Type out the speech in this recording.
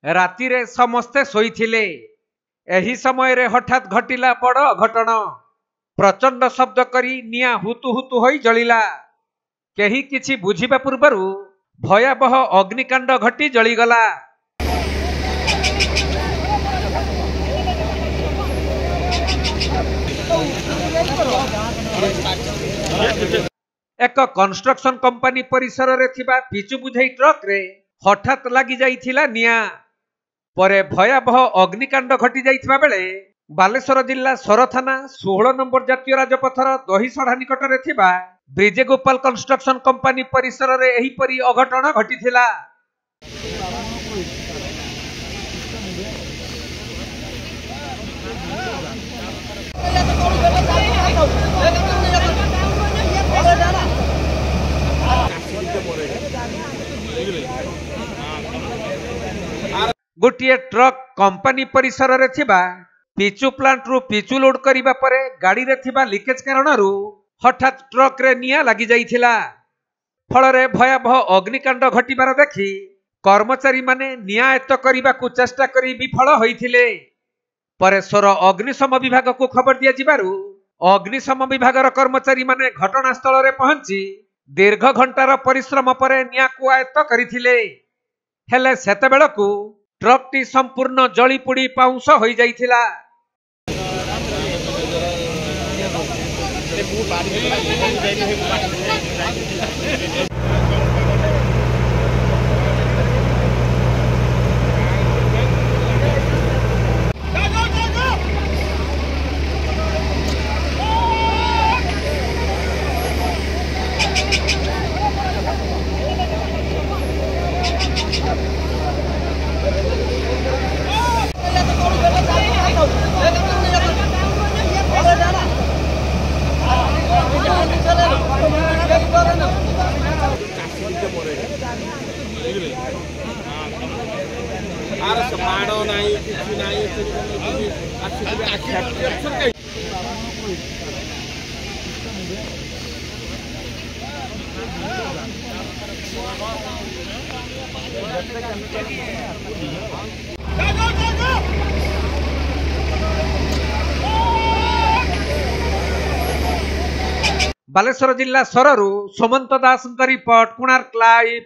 राति रे समस्ते शोइथिले। एही समय रे हठात घटिला बड़ अघटन। प्रचंड शब्द करी निया हुतु हुतु होई जलिला। केही किछि बुझिबा पूर्वरु भयावह अग्निकांड घटी जलिगला। एक कंस्ट्रक्शन कंपनी परिसर रे थिबा पिचु बुझाई ट्रक रे हठात लगी जाइथिला निया। परे भयावह अग्निकांड घटी जाइथिबा बेले बालेश्वर जिला सर थाना 16 नंबर जातीय राजपथर दहीसढ़ा निकट रे थिबा ब्रिजे गोपाल कंस्ट्रक्शन कंपनी परिसर रे एही परी अघटन घटिथिला। गोटे ट्रक कंपनी परिसर रे थिबा पिचु प्लांट रु पिचु लोड करिबा परे गाड़ी रे थिबा लीकेज कारणरू हठात ट्रक रे निया लगी जाइथिला। फल रे भयावह अग्निकांड घटिबार देखि कर्मचारी माने निया एत करिबा को चेष्टा करी विफल होइथिले। परे सोर अग्निशम विभाग को खबर दिया जिबारु अग्निशम विभागर कर्मचारी माने घटनास्थल रे पहुंची दीर्घ घंटार परिश्रम परे निया को आयत्त करिथिले। हेले सेते बेलकु ट्रक टी संपूर्ण जली पुड़ी पाउंस हो जाइथिला। बालेश्वर जिला सररू सुमंत दास रिपोर्ट, कोणार्क लाइव।